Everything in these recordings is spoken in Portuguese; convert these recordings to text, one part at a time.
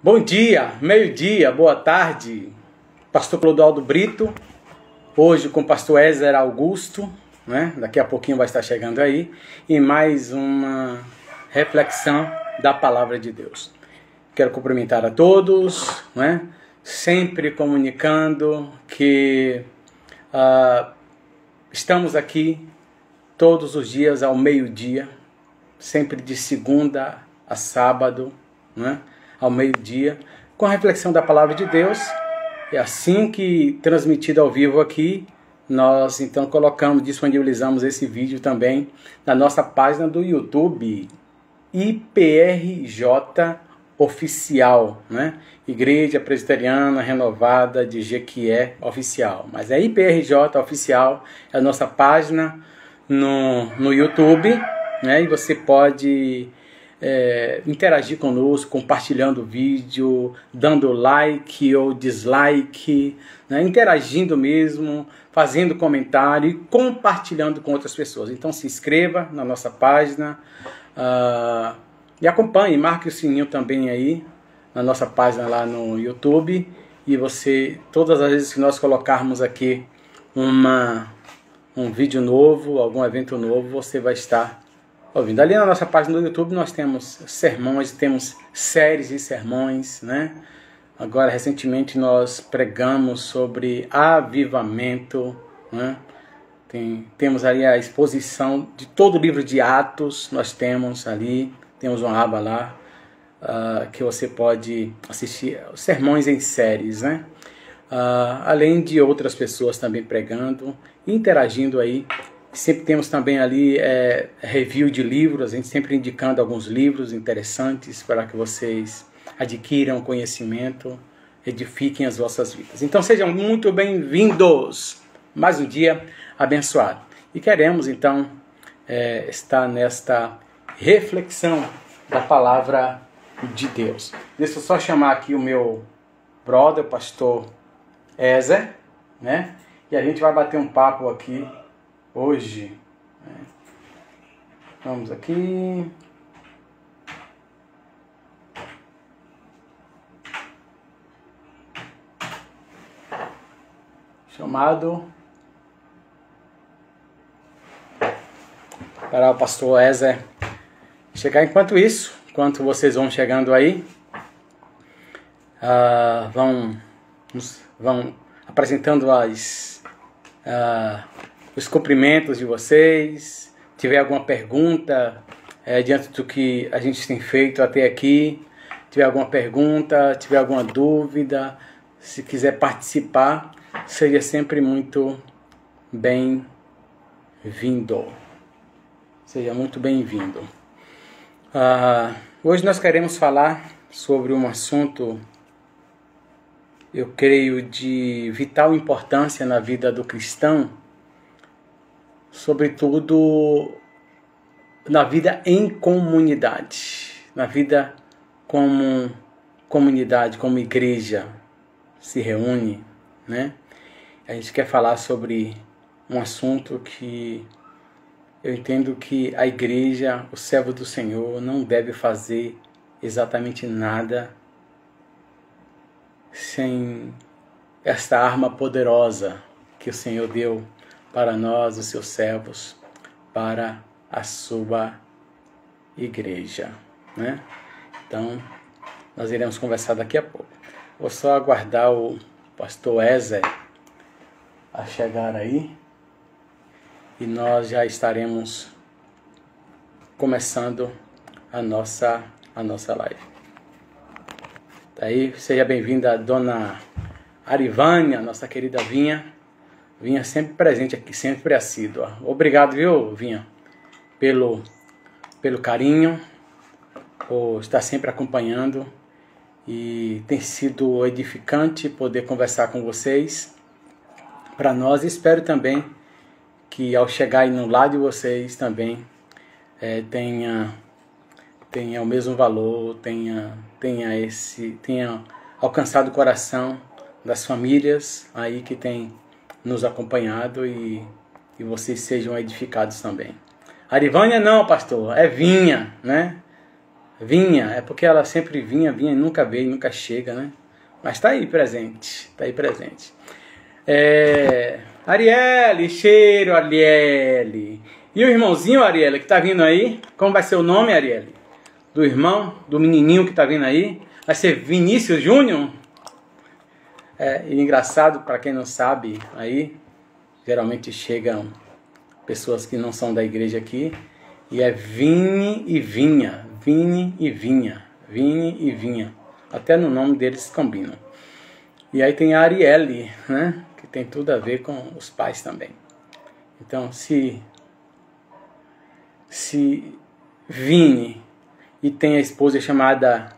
Bom dia, meio-dia, boa tarde, pastor Clodoaldo Brito, hoje com o pastor Ézer Augusto, né? Daqui a pouquinho vai estar chegando aí, e mais uma reflexão da palavra de Deus. Quero cumprimentar a todos, né? Sempre comunicando que estamos aqui todos os dias ao meio-dia, sempre de segunda a sábado, né? Ao meio-dia, com a reflexão da palavra de Deus. E assim que transmitido ao vivo aqui, nós então disponibilizamos esse vídeo também na nossa página do YouTube, IPRJ Oficial, né? Igreja Presbiteriana Renovada de Jequié Oficial. Mas é IPRJ Oficial, é a nossa página no YouTube, né? E você pode interagir conosco, compartilhando o vídeo, dando like ou dislike, né? Interagindo mesmo, fazendo comentário e compartilhando com outras pessoas. Então se inscreva na nossa página e acompanhe, marque o sininho também aí na nossa página lá no YouTube, e você, todas as vezes que nós colocarmos aqui um vídeo novo, algum evento novo, você vai estar ouvindo. Ali na nossa página do YouTube nós temos sermões, temos séries de sermões, né? Agora, recentemente, nós pregamos sobre avivamento, né? Temos ali a exposição de todo o livro de Atos, nós temos ali, temos uma aba lá, que você pode assistir sermões em séries, né? Além de outras pessoas também pregando, interagindo aí. Sempre temos também ali review de livros, a gente sempre indicando alguns livros interessantes para que vocês adquiram conhecimento, edifiquem as vossas vidas. Então sejam muito bem-vindos, mais um dia abençoado. E queremos então estar nesta reflexão da palavra de Deus. Deixa eu só chamar aqui o meu brother, o pastor Ézer, né? E a gente vai bater um papo aqui hoje. Vamos aqui. Chamado para o pastor Ézer chegar. Enquanto isso, enquanto vocês vão chegando aí, vão apresentando os cumprimentos de vocês. Se tiver alguma pergunta diante do que a gente tem feito até aqui, tiver alguma pergunta, tiver alguma dúvida, se quiser participar, seria sempre muito bem-vindo. Seja muito bem-vindo. Hoje nós queremos falar sobre um assunto, eu creio, de vital importância na vida do cristão, sobretudo na vida em comunidade, na vida como comunidade, como igreja se reúne, né? A gente quer falar sobre um assunto que eu entendo que a igreja, o servo do Senhor, não deve fazer exatamente nada sem esta arma poderosa que o Senhor deu para nós, os seus servos, para a sua igreja, né? Então, nós iremos conversar daqui a pouco. Vou só aguardar o pastor Ézer a chegar aí e nós já estaremos começando a nossa live. Daí, seja bem-vinda a dona Arivânia, nossa querida Vinha. Vinha sempre presente aqui, sempre assídua. Obrigado, viu, Vinha, pelo carinho, por estar sempre acompanhando. E tem sido edificante poder conversar com vocês. Para nós, espero também que ao chegar aí no lado de vocês também tenha o mesmo valor, tenha alcançado o coração das famílias aí que tem nos acompanhado, e vocês sejam edificados também. Arivânia não, pastor, é Vinha, né? Vinha, é porque ela sempre vinha e nunca veio, nunca chega, né? Mas tá aí presente, tá aí presente. Arielle, cheiro, Arielle. E o irmãozinho, Arielle, que tá vindo aí? Como vai ser o nome, Arielle? Do irmão, do menininho que tá vindo aí? Vai ser Vinícius Júnior? E engraçado, para quem não sabe, aí geralmente chegam pessoas que não são da igreja aqui, e é Vini e Vinha, Vini e Vinha, Vini e Vinha. Até no nome deles combinam. E aí tem a Arielle, né? Que tem tudo a ver com os pais também. Então, se Vini e tem a esposa chamada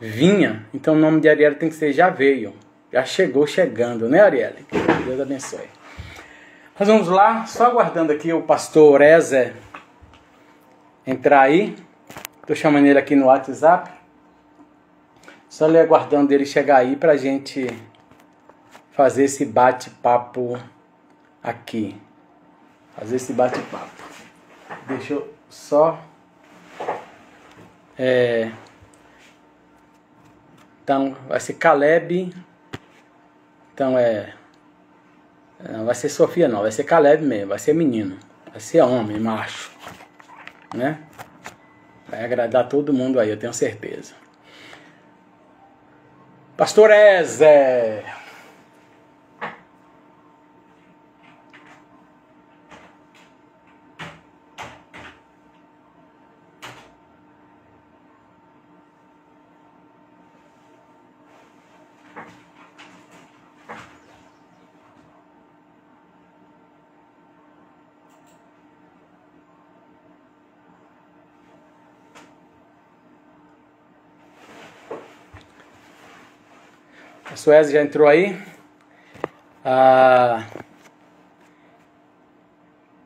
Vinha, então o nome de Arielle tem que ser Já Veio. Já chegou chegando, né, Arielle? Que Deus abençoe. Nós vamos lá, só aguardando aqui o pastor Ezer entrar aí. Estou chamando ele aqui no WhatsApp. Só lhe aguardando ele chegar aí para a gente fazer esse bate-papo aqui. Fazer esse bate-papo. Deixa eu só... Então, vai ser Caleb. Então, não vai ser Sofia, não. Vai ser Caleb mesmo. Vai ser menino. Vai ser homem, macho. Né? Vai agradar todo mundo aí, eu tenho certeza. Pastor Ezer. A Suécia já entrou aí.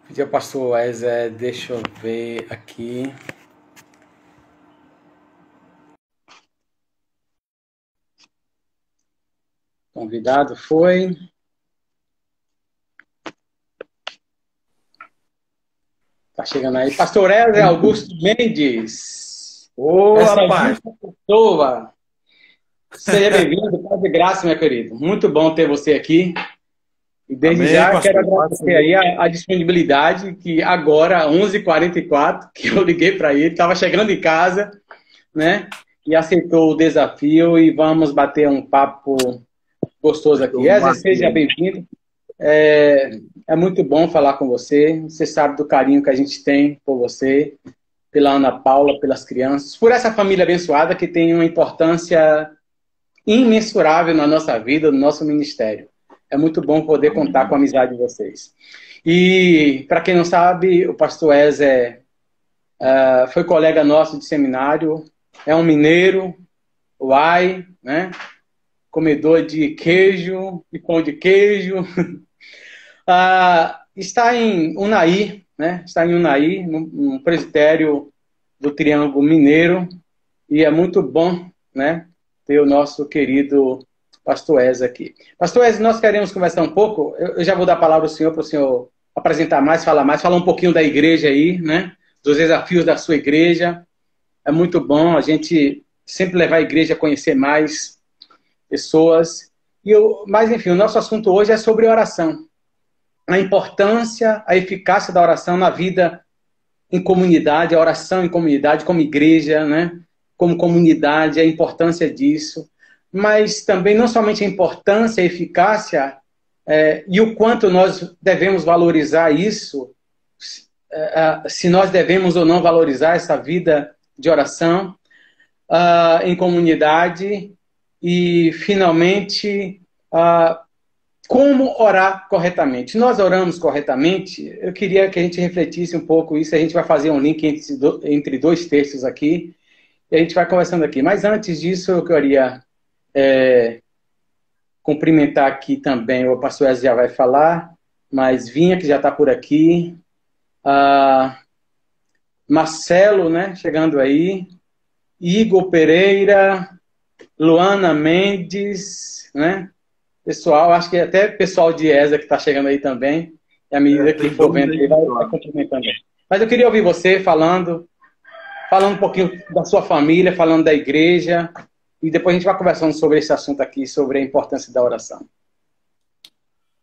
Pedi ao pastor Ezer, deixa eu ver aqui. Convidado foi. Tá chegando aí. Pastor Ezer Augusto Mendes. Ô, rapaz. Pessoa. Seja bem-vindo, paz e graça, meu querido. Muito bom ter você aqui. E desde Amém, já pastor. quero agradecer aí a disponibilidade, que agora, 11h44, que eu liguei para ele, estava chegando em casa, né? E aceitou o desafio e vamos bater um papo gostoso aqui. Ezer, seja bem-vindo. É muito bom falar com você. Você sabe do carinho que a gente tem por você, pela Ana Paula, pelas crianças, por essa família abençoada que tem uma importância imensurável na nossa vida, no nosso ministério. É muito bom poder contar com a amizade de vocês. E, para quem não sabe, o pastor Ezer foi colega nosso de seminário, é um mineiro, uai, né? Comedor de queijo, de pão de queijo. Está em Unai, né? Está em Unai, num presbitério do Triângulo Mineiro, e é muito bom, né, ter o nosso querido pastor Ezer aqui. Pastor Ezer, nós queremos conversar um pouco. Eu já vou dar a palavra ao senhor para o senhor apresentar mais, falar um pouquinho da igreja aí, né? Dos desafios da sua igreja. É muito bom a gente sempre levar a igreja a conhecer mais pessoas. Mas, enfim, o nosso assunto hoje é sobre oração. A importância, a eficácia da oração na vida em comunidade, a oração em comunidade, como igreja, né? Como comunidade, a importância disso, mas também não somente a importância, a eficácia, e o quanto nós devemos valorizar isso, se nós devemos ou não valorizar essa vida de oração em comunidade, e, finalmente, como orar corretamente. Nós oramos corretamente? Eu queria que a gente refletisse um pouco isso, a gente vai fazer um link entre dois textos aqui, e a gente vai conversando aqui. Mas antes disso, eu queria cumprimentar aqui também, o pastor Ezer já vai falar, mas Vinha, que já está por aqui, Marcelo, né, chegando aí, Igor Pereira, Luana Mendes, né, pessoal, acho que até pessoal de Ezer que está chegando aí também, e à medida que for vendo, ele vai cumprimentando. Mas eu queria ouvir você falando falando um pouquinho da sua família, falando da igreja, e depois a gente vai conversando sobre esse assunto aqui, sobre a importância da oração.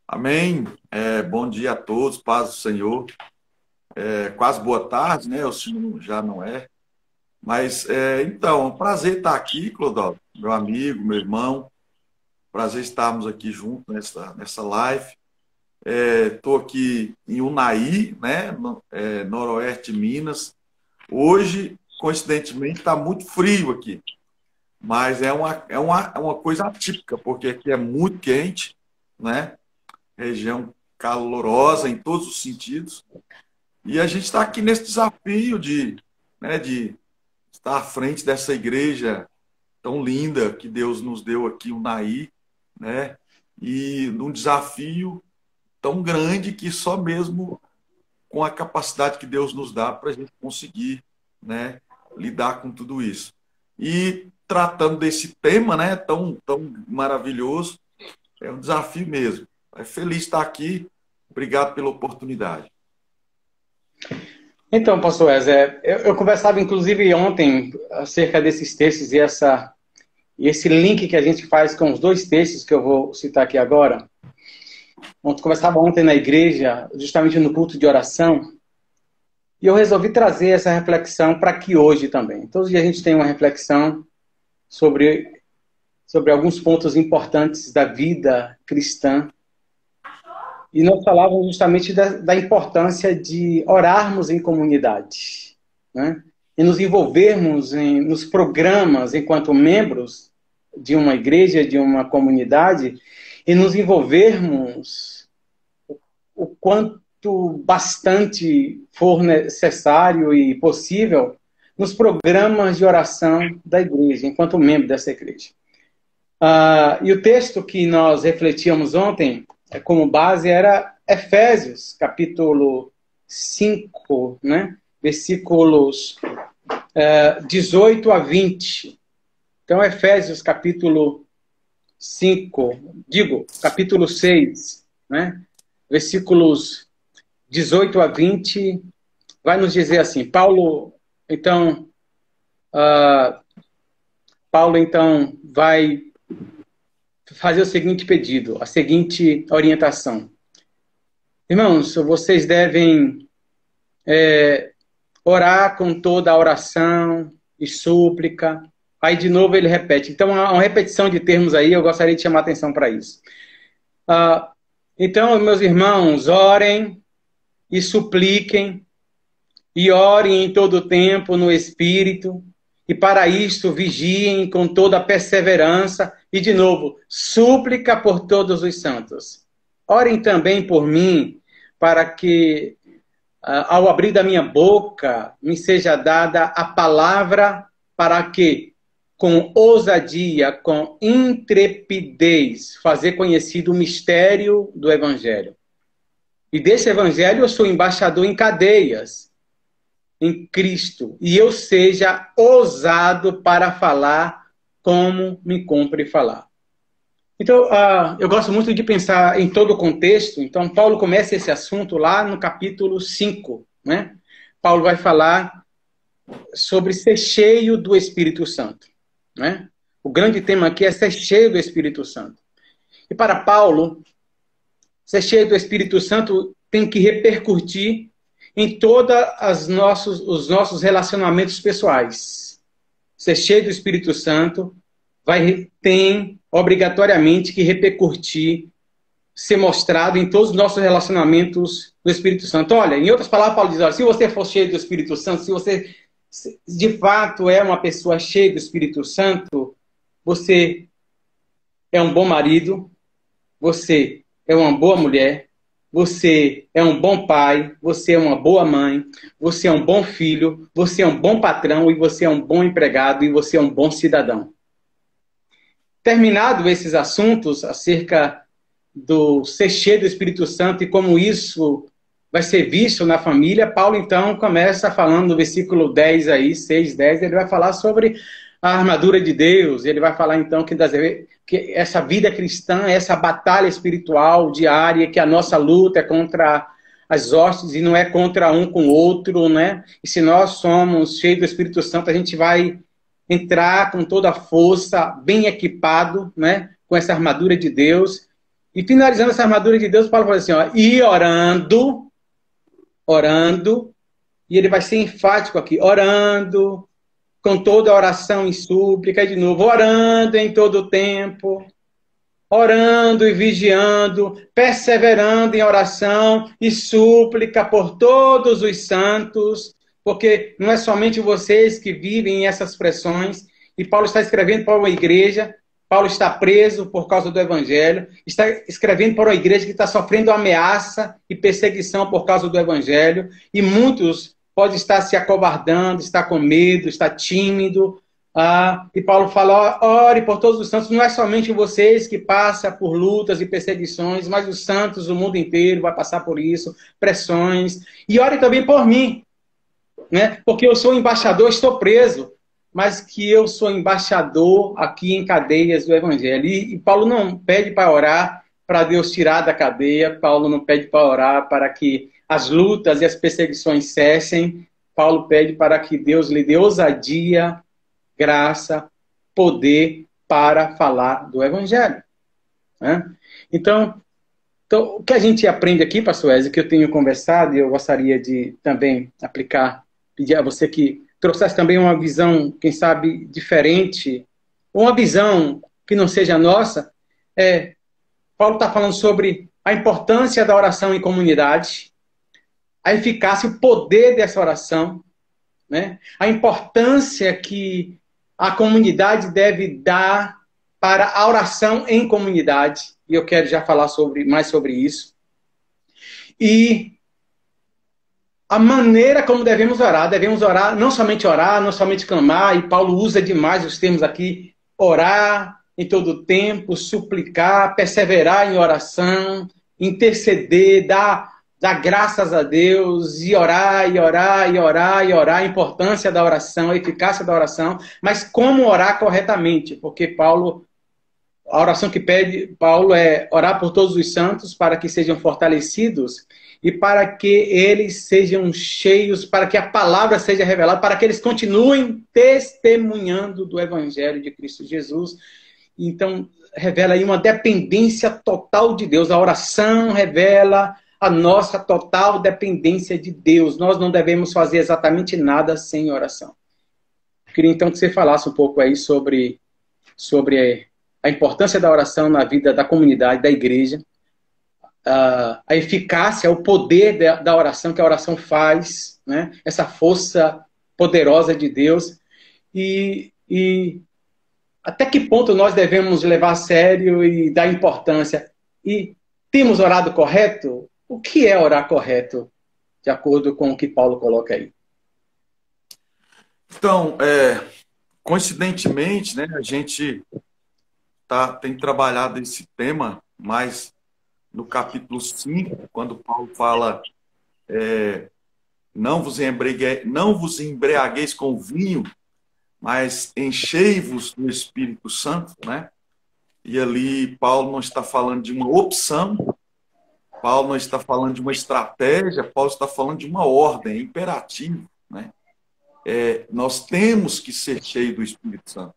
Amém. Bom dia a todos, paz do Senhor. Quase boa tarde, né? O senhor já não é. Mas, então, é um prazer estar aqui, Clodoaldo, meu amigo, meu irmão. Prazer estarmos aqui juntos nessa live. Estou aqui em Unai, né? Noroeste de Minas. Hoje, coincidentemente, está muito frio aqui. Mas é uma coisa atípica, porque aqui é muito quente, né? Região calorosa em todos os sentidos. E a gente está aqui nesse desafio de estar à frente dessa igreja tão linda que Deus nos deu aqui, Unai, né? E num desafio tão grande que só mesmo com a capacidade que Deus nos dá para a gente conseguir, né, lidar com tudo isso. E tratando desse tema, né, tão maravilhoso, é um desafio mesmo. Feliz de estar aqui. Obrigado pela oportunidade. Então, pastor Wesley, eu conversava inclusive ontem acerca desses textos e esse link que a gente faz com os dois textos que eu vou citar aqui agora. Eu conversava ontem na igreja, justamente no culto de oração, e eu resolvi trazer essa reflexão para aqui hoje também. Todos os dias a gente tem uma reflexão sobre alguns pontos importantes da vida cristã. E nós falávamos justamente da importância de orarmos em comunidade, né? E nos envolvermos nos programas enquanto membros de uma igreja, de uma comunidade, e nos envolvermos o quanto bastante for necessário e possível nos programas de oração da igreja, enquanto membro dessa igreja. E o texto que nós refletíamos ontem, como base, era Efésios, capítulo 5, né? Versículos 18 a 20. Então, Efésios, capítulo 6, né? Versículos 18 a 20, vai nos dizer assim, Paulo, então, vai fazer o seguinte pedido, a seguinte orientação. Irmãos, vocês devem orar com toda a oração e súplica. Aí, de novo, ele repete. Então, há uma repetição de termos aí, eu gostaria de chamar a atenção para isso. Então, meus irmãos, orem e supliquem, e orem em todo o tempo no Espírito, e para isto vigiem com toda a perseverança, e de novo, súplica por todos os santos. Orem também por mim, para que, ao abrir da minha boca, me seja dada a palavra para que, com ousadia, com intrepidez, fazer conhecido o mistério do Evangelho. E desse Evangelho eu sou embaixador em cadeias, em Cristo, e eu seja ousado para falar como me cumpre falar. Então, eu gosto muito de pensar em todo o contexto. Então, Paulo começa esse assunto lá no capítulo 5, né? Paulo vai falar sobre ser cheio do Espírito Santo, né? O grande tema aqui é ser cheio do Espírito Santo. E para Paulo, ser cheio do Espírito Santo tem que repercutir em todos os nossos relacionamentos pessoais. Ser cheio do Espírito Santo tem obrigatoriamente que repercutir, ser mostrado em todos os nossos relacionamentos do Espírito Santo. Olha, em outras palavras, Paulo diz, olha, se você for cheio do Espírito Santo, se você de fato é uma pessoa cheia do Espírito Santo, você é um bom marido, você é uma boa mulher, você é um bom pai, você é uma boa mãe, você é um bom filho, você é um bom patrão, e você é um bom empregado, e você é um bom cidadão. Terminado esses assuntos acerca do ser cheio do Espírito Santo e como isso vai ser visto na família, Paulo então começa falando no versículo 10 aí, 6, 10, ele vai falar sobre a armadura de Deus, ele vai falar então que essa vida cristã, essa batalha espiritual diária, que a nossa luta é contra as hostes e não é contra um com o outro, né? E se nós somos cheios do Espírito Santo, a gente vai entrar com toda a força, bem equipado, né? Com essa armadura de Deus. E finalizando essa armadura de Deus, Paulo fala assim, ó, e orando, e ele vai ser enfático aqui, orando, com toda oração e súplica, e de novo, orando em todo o tempo, orando e vigiando, perseverando em oração e súplica por todos os santos, porque não é somente vocês que vivem essas pressões, e Paulo está escrevendo para uma igreja, Paulo está preso por causa do evangelho, está escrevendo para uma igreja que está sofrendo ameaça e perseguição por causa do evangelho, e muitos podem estar se acovardando, está com medo, está tímido. E Paulo fala, ore por todos os santos, não é somente vocês que passam por lutas e perseguições, mas os santos, o mundo inteiro vai passar por isso, pressões, e ore também por mim, né? Porque eu sou embaixador, estou preso, mas que eu sou embaixador aqui em cadeias do Evangelho. E Paulo não pede para orar para Deus tirar da cadeia, Paulo não pede para orar para que as lutas e as perseguições cessem, Paulo pede para que Deus lhe dê ousadia, graça, poder para falar do Evangelho. Né? Então, o que a gente aprende aqui, pastor Ezio, que eu tenho conversado, e eu gostaria de também aplicar, pedir a você que trouxesse também uma visão, quem sabe, diferente, uma visão que não seja nossa, Paulo está falando sobre a importância da oração em comunidade, a eficácia, o poder dessa oração, né? A importância que a comunidade deve dar para a oração em comunidade, e eu quero já falar mais sobre isso. E a maneira como devemos orar, não somente clamar, e Paulo usa demais os termos aqui, orar em todo tempo, suplicar, perseverar em oração, interceder, dar graças a Deus, e orar, a importância da oração, a eficácia da oração, mas como orar corretamente, porque a oração que pede Paulo é orar por todos os santos para que sejam fortalecidos e para que eles sejam cheios, para que a palavra seja revelada, para que eles continuem testemunhando do Evangelho de Cristo Jesus. Então, revela aí uma dependência total de Deus. A oração revela a nossa total dependência de Deus. Nós não devemos fazer exatamente nada sem oração. Eu queria então que você falasse um pouco aí sobre a importância da oração na vida da comunidade, da igreja, a eficácia, o poder da oração, que a oração faz, né? Essa força poderosa de Deus, e até que ponto nós devemos levar a sério e dar importância. E temos orado correto? O que é orar correto, de acordo com o que Paulo coloca aí? Então, coincidentemente, né, a gente tem trabalhado esse tema mais no capítulo 5, quando Paulo fala não vos embriagueis com vinho, mas enchei-vos do Espírito Santo, né? E ali Paulo não está falando de uma opção, Paulo não está falando de uma estratégia, Paulo está falando de uma ordem, é imperativo, né? Nós temos que ser cheios do Espírito Santo.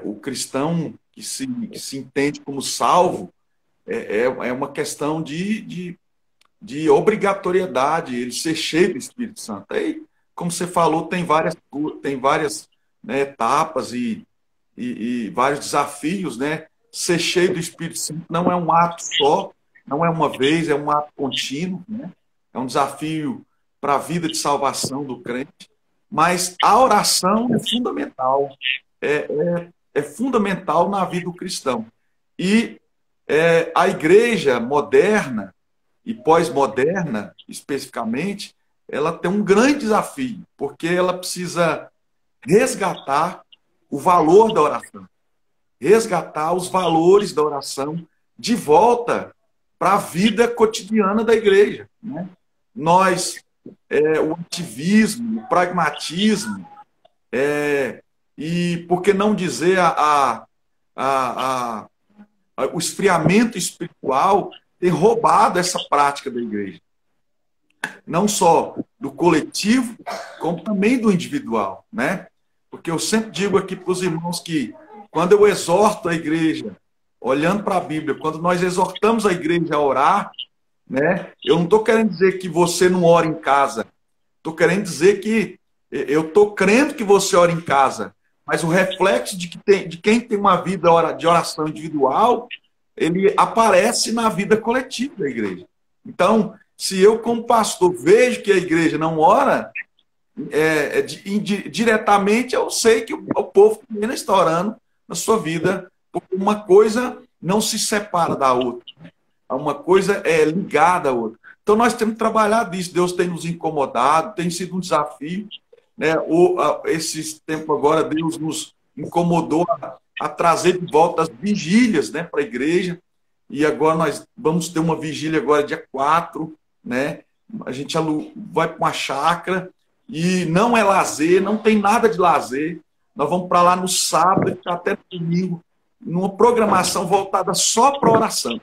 O cristão que se entende como salvo é uma questão de obrigatoriedade, ele ser cheio do Espírito Santo. Aí, como você falou, tem várias né, etapas e vários desafios, né? Ser cheio do Espírito Santo não é um ato só, não é uma vez, é um ato contínuo, né? É um desafio para a vida de salvação do crente, mas a oração é fundamental, é fundamental na vida do cristão. E a igreja moderna e pós-moderna, especificamente, ela tem um grande desafio, porque ela precisa resgatar o valor da oração, resgatar os valores da oração de volta para a vida cotidiana da igreja, né? O ativismo, o pragmatismo, e por que não dizer o esfriamento espiritual tem roubado essa prática da igreja. não só do coletivo, como também do individual, né? Porque eu sempre digo aqui para os irmãos que quando eu exorto a igreja, olhando para a Bíblia, quando nós exortamos a igreja a orar, né? Eu não estou querendo dizer que você não ora em casa. Estou querendo dizer que eu estou crendo que você ora em casa, mas o reflexo de quem tem uma vida de oração individual, ele aparece na vida coletiva da igreja. Então, se eu, como pastor, vejo que a igreja não ora, diretamente eu sei que o povo também está orando na sua vida, porque uma coisa não se separa da outra. Uma coisa é ligada à outra. Então, nós temos que trabalhar disso. Deus tem nos incomodado, tem sido um desafio. Né? Esses tempos agora, Deus nos incomodou a trazer de volta as vigílias, né, para a igreja. E agora nós vamos ter uma vigília agora, dia 4. Né? A gente vai para uma chácara e não é lazer, não tem nada de lazer. Nós vamos para lá no sábado e até no domingo, numa programação voltada só para oração.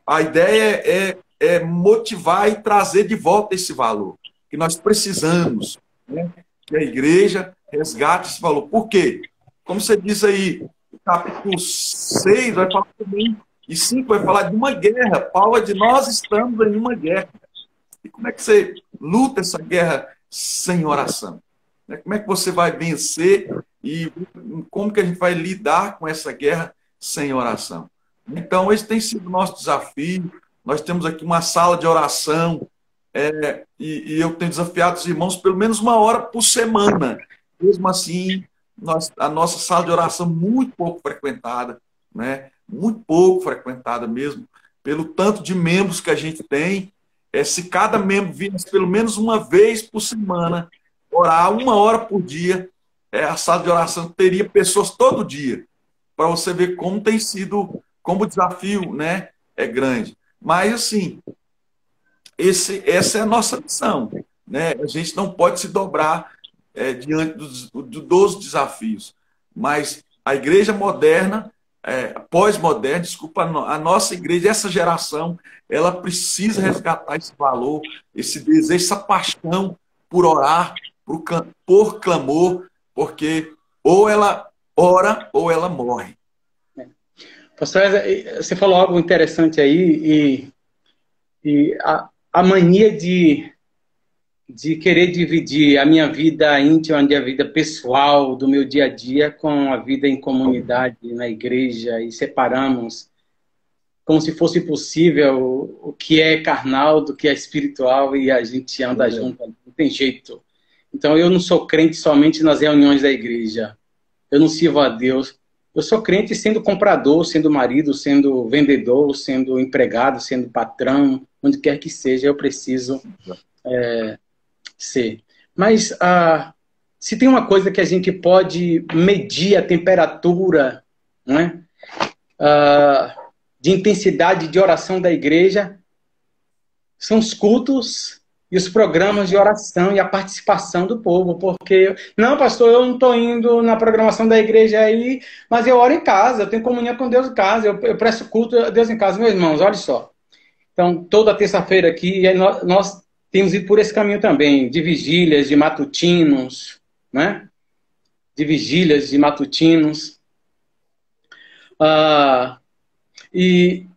A ideia é motivar e trazer de volta esse valor, que nós precisamos, né? Que a igreja resgate esse valor. Por quê? Como você diz aí, o capítulo 6 vai falar também, e 5 vai falar de uma guerra. Paulo é de nós estamos em uma guerra. E como é que você luta essa guerra sem oração? Como é que você vai vencer e como que a gente vai lidar com essa guerra sem oração? Então, esse tem sido o nosso desafio. Nós temos aqui uma sala de oração e eu tenho desafiado os irmãos pelo menos 1 hora por semana. Mesmo assim, a nossa sala de oração muito pouco frequentada, né? Muito pouco frequentada mesmo, pelo tanto de membros que a gente tem. Se cada membro viesse pelo menos uma vez por semana, orar 1 hora por dia, a sala de oração teria pessoas todo dia, para você ver como tem sido, como o desafio, né, é grande. Mas, assim, essa é a nossa missão, né? A gente não pode se dobrar diante dos desafios. Mas a igreja moderna, pós-moderna, desculpa, a nossa igreja, essa geração, ela precisa resgatar esse valor, esse desejo, essa paixão por orar, por clamor, porque ou ela ora ou ela morre. Pastor, você falou algo interessante aí, e a mania de querer dividir a minha vida íntima, a minha vida pessoal, do meu dia a dia, com a vida em comunidade, na igreja, e separamos como se fosse possível o que é carnal do que é espiritual, e a gente anda junto, não tem jeito. Então, eu não sou crente somente nas reuniões da igreja. Eu não sirvo a Deus. Eu sou crente sendo comprador, sendo marido, sendo vendedor, sendo empregado, sendo patrão, onde quer que seja, eu preciso ser. Mas se tem uma coisa que a gente pode medir a temperatura, né, de intensidade de oração da igreja, são os cultos e os programas de oração e a participação do povo, porque, não, pastor, eu não estou indo na programação da igreja aí, mas eu oro em casa, eu tenho comunhão com Deus em casa, eu presto culto a Deus em casa. Meus irmãos, olha só, então, toda terça-feira aqui, nós temos ido por esse caminho também, de vigílias, de matutinos, né? De vigílias, de matutinos, e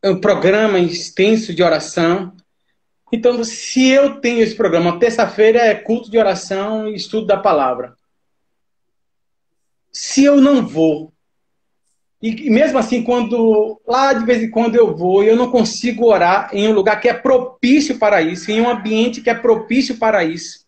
um programa extenso de oração. Então, se eu tenho esse programa, terça-feira é culto de oração e estudo da palavra. Se eu não vou, e mesmo assim, lá de vez em quando eu vou, eu não consigo orar em um lugar que é propício para isso, em um ambiente que é propício para isso,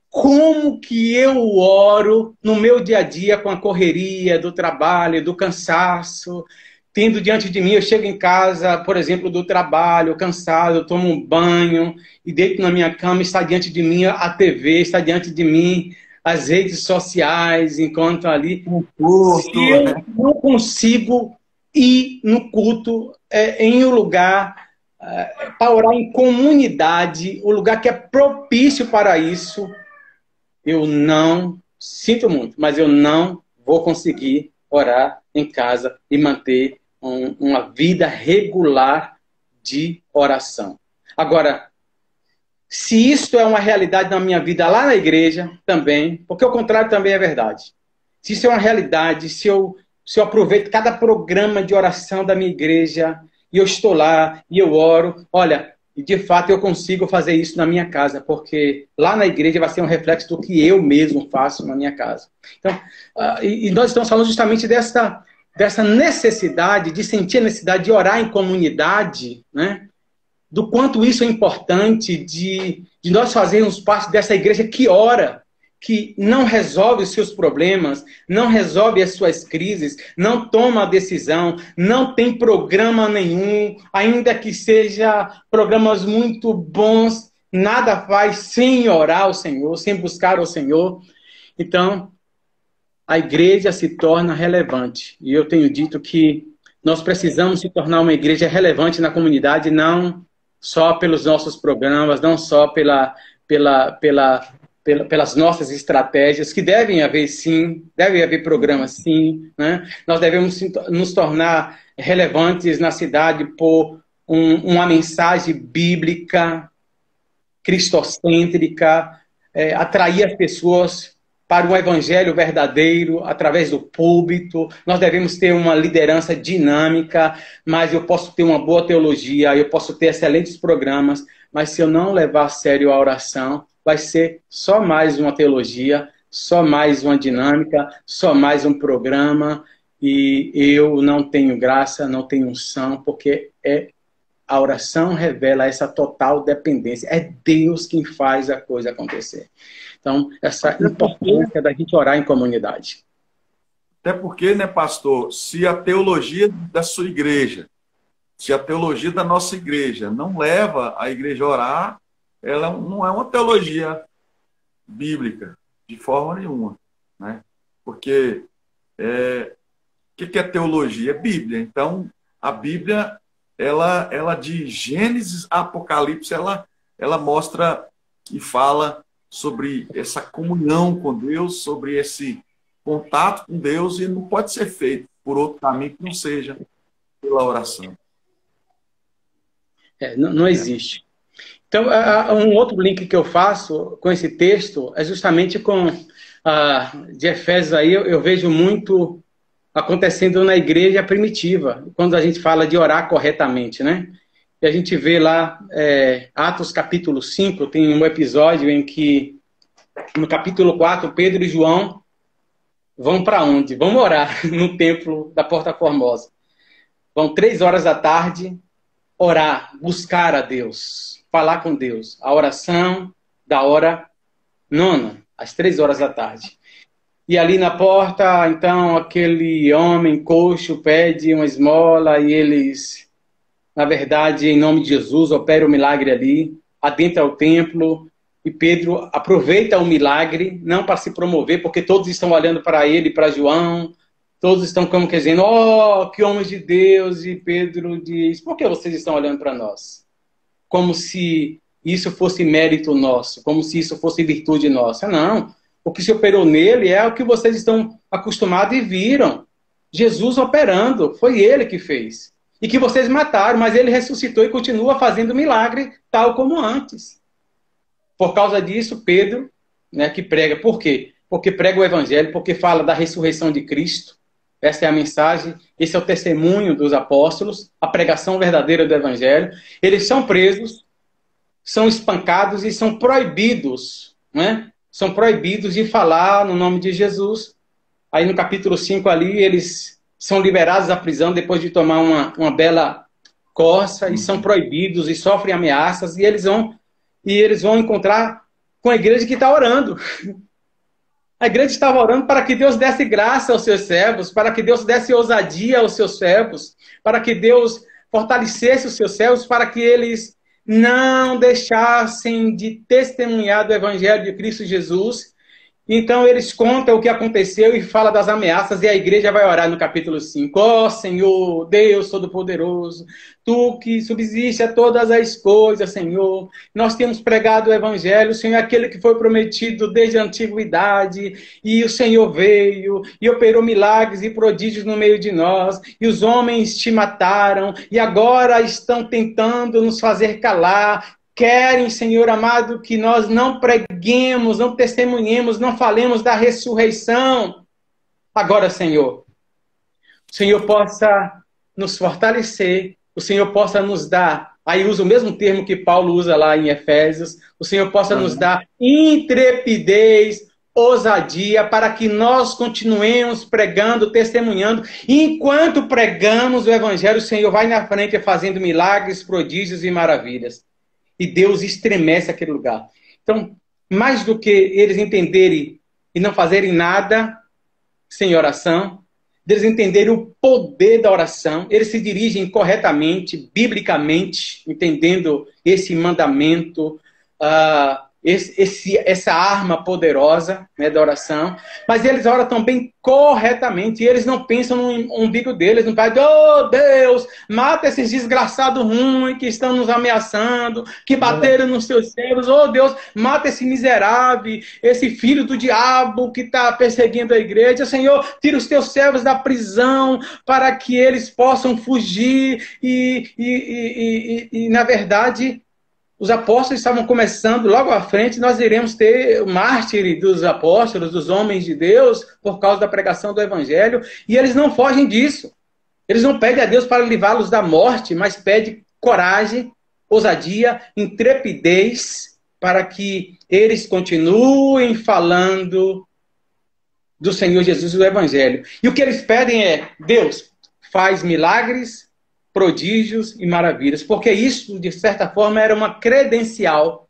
como que eu oro no meu dia a dia com a correria do trabalho, do cansaço, tendo diante de mim, eu chego em casa, por exemplo, do trabalho, cansado, eu tomo um banho e deito na minha cama, está diante de mim a TV, está diante de mim as redes sociais, enquanto ali... Se eu não consigo ir no culto, em um lugar, para orar em comunidade, o lugar que é propício para isso, eu não, sinto muito, mas eu não vou conseguir orar em casa e manter uma vida regular de oração. Agora, se isso é uma realidade na minha vida lá na igreja também, porque o contrário também é verdade. Se isso é uma realidade, se eu aproveito cada programa de oração da minha igreja, e eu estou lá, e eu oro, olha, e de fato eu consigo fazer isso na minha casa, porque lá na igreja vai ser um reflexo do que eu mesmo faço na minha casa. Então, e nós estamos falando justamente dessa necessidade, de sentir a necessidade de orar em comunidade, né? Do quanto isso é importante, de nós fazermos parte dessa igreja que ora, que não resolve os seus problemas, não resolve as suas crises, não toma decisão, não tem programa nenhum, ainda que seja programas muito bons, nada faz sem orar ao Senhor, sem buscar ao Senhor. Então, a igreja se torna relevante. E eu tenho dito que nós precisamos se tornar uma igreja relevante na comunidade, não só pelos nossos programas, não só pelas nossas estratégias, que devem haver sim, devem haver programas sim, né? Nós devemos nos tornar relevantes na cidade por uma mensagem bíblica, cristocêntrica, atrair as pessoas para um evangelho verdadeiro, através do púlpito. Nós devemos ter uma liderança dinâmica, mas eu posso ter uma boa teologia, eu posso ter excelentes programas, mas se eu não levar a sério a oração, vai ser só mais uma teologia, só mais uma dinâmica, só mais um programa, e eu não tenho graça, não tenho unção, porque a oração revela essa total dependência. É Deus quem faz a coisa acontecer. Então, essa importância da gente orar em comunidade. Até porque, né, pastor, se a teologia da sua igreja, se a teologia da nossa igreja não leva a igreja a orar, ela não é uma teologia bíblica, de forma nenhuma, né? Porque o que é teologia? É Bíblia. Então, a Bíblia, ela de Gênesis a Apocalipse, ela mostra e fala sobre essa comunhão com Deus, sobre esse contato com Deus, e não pode ser feito por outro caminho que não seja pela oração. Não existe. Então, um outro link que eu faço com esse texto é justamente com de Efésios aí, eu vejo muito acontecendo na igreja primitiva, quando a gente fala de orar corretamente, né? E a gente vê lá, Atos capítulo 5, tem um episódio em que, no capítulo 4, Pedro e João vão para onde? Vão orar no templo da Porta Formosa. Vão 3 horas da tarde, orar, buscar a Deus, falar com Deus. A oração da hora 9, às 3 horas da tarde. E ali na porta, então, aquele homem coxo pede uma esmola e eles, na verdade, em nome de Jesus, operam o milagre ali, adentra o templo, e Pedro aproveita o milagre, não para se promover, porque todos estão olhando para ele, para João, todos estão como que dizendo, oh, que homens de Deus, e Pedro diz, por que vocês estão olhando para nós? Como se isso fosse mérito nosso, como se isso fosse virtude nossa. Não, o que se operou nele é o que vocês estão acostumados e viram. Jesus operando, foi ele que fez. E que vocês mataram, mas ele ressuscitou e continua fazendo milagre, tal como antes. Por causa disso, Pedro, né, que prega. Por quê? Porque prega o evangelho, porque fala da ressurreição de Cristo. Essa é a mensagem, esse é o testemunho dos apóstolos, a pregação verdadeira do evangelho. Eles são presos, são espancados e são proibidos, né? São proibidos de falar no nome de Jesus. Aí no capítulo 5 ali, eles são liberados da prisão depois de tomar uma bela coça e são proibidos e sofrem ameaças e eles vão encontrar com a igreja que está orando. A igreja estava orando para que Deus desse graça aos seus servos, para que Deus desse ousadia aos seus servos, para que Deus fortalecesse os seus servos, para que eles não deixassem de testemunhar do evangelho de Cristo Jesus. Então eles contam o que aconteceu e fala das ameaças, e a igreja vai orar no capítulo 5. Ó Senhor, Deus Todo-Poderoso, Tu que subsiste a todas as coisas, Senhor. Nós temos pregado o evangelho, o Senhor é aquele que foi prometido desde a antiguidade, e o Senhor veio e operou milagres e prodígios no meio de nós, e os homens te mataram, e agora estão tentando nos fazer calar. querem, Senhor amado, que nós não preguemos, não testemunhemos, não falemos da ressurreição. Agora, Senhor, o Senhor possa nos fortalecer, o Senhor possa nos dar, aí usa o mesmo termo que Paulo usa lá em Efésios, o Senhor possa nos dar intrepidez, ousadia, para que nós continuemos pregando, testemunhando. E enquanto pregamos o Evangelho, o Senhor vai na frente fazendo milagres, prodígios e maravilhas. E Deus estremece aquele lugar. Então, mais do que eles entenderem e não fazerem nada sem oração, deles entenderem o poder da oração, eles se dirigem corretamente, biblicamente, entendendo esse mandamento, essa arma poderosa, né, da oração, mas eles oram também corretamente, e eles não pensam no umbigo deles, não pedem, oh Deus, mata esses desgraçados ruins que estão nos ameaçando, que bateram nos seus servos, oh Deus, mata esse miserável, esse filho do diabo que está perseguindo a igreja, Senhor, tira os teus servos da prisão, para que eles possam fugir, e na verdade, os apóstolos estavam começando, logo à frente nós iremos ter o mártir dos apóstolos, dos homens de Deus, por causa da pregação do evangelho, e eles não fogem disso. Eles não pedem a Deus para livrá-los da morte, mas pedem coragem, ousadia, intrepidez, para que eles continuem falando do Senhor Jesus e do evangelho. E o que eles pedem é, Deus, faz milagres, prodígios e maravilhas, porque isso, de certa forma, era uma credencial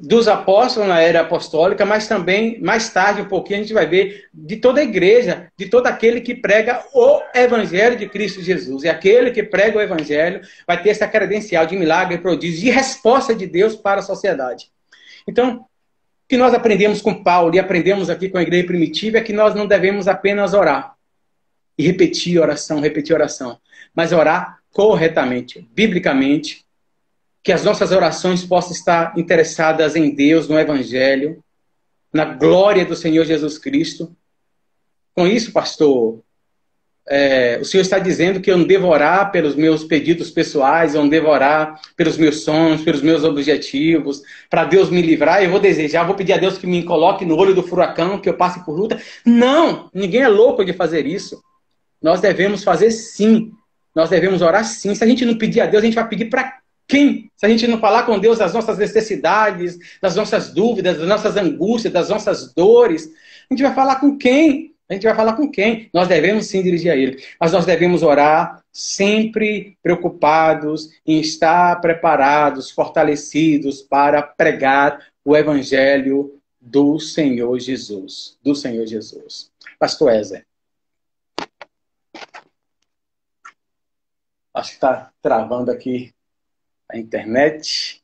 dos apóstolos na era apostólica, mas também, mais tarde, um pouquinho, a gente vai ver de toda a igreja, de todo aquele que prega o evangelho de Cristo Jesus. E aquele que prega o evangelho vai ter essa credencial de milagre, prodígio, de resposta de Deus para a sociedade. Então, o que nós aprendemos com Paulo e aprendemos aqui com a igreja primitiva é que nós não devemos apenas orar e repetir oração, mas orar corretamente, biblicamente, que as nossas orações possam estar interessadas em Deus, no Evangelho, na glória do Senhor Jesus Cristo. Com isso, pastor, o Senhor está dizendo que eu não devo orar pelos meus pedidos pessoais, eu não devo orar pelos meus sonhos, pelos meus objetivos, para Deus me livrar, eu vou desejar, vou pedir a Deus que me coloque no olho do furacão, que eu passe por luta. Não, ninguém é louco de fazer isso. Nós devemos fazer sim. Nós devemos orar sim. Se a gente não pedir a Deus, a gente vai pedir para quem? Se a gente não falar com Deus das nossas necessidades, das nossas dúvidas, das nossas angústias, das nossas dores, a gente vai falar com quem? A gente vai falar com quem? Nós devemos sim dirigir a Ele. Mas nós devemos orar sempre preocupados em estar preparados, fortalecidos para pregar o Evangelho do Senhor Jesus. Do Senhor Jesus. Pastor Ézer. Acho que está travando aqui a internet.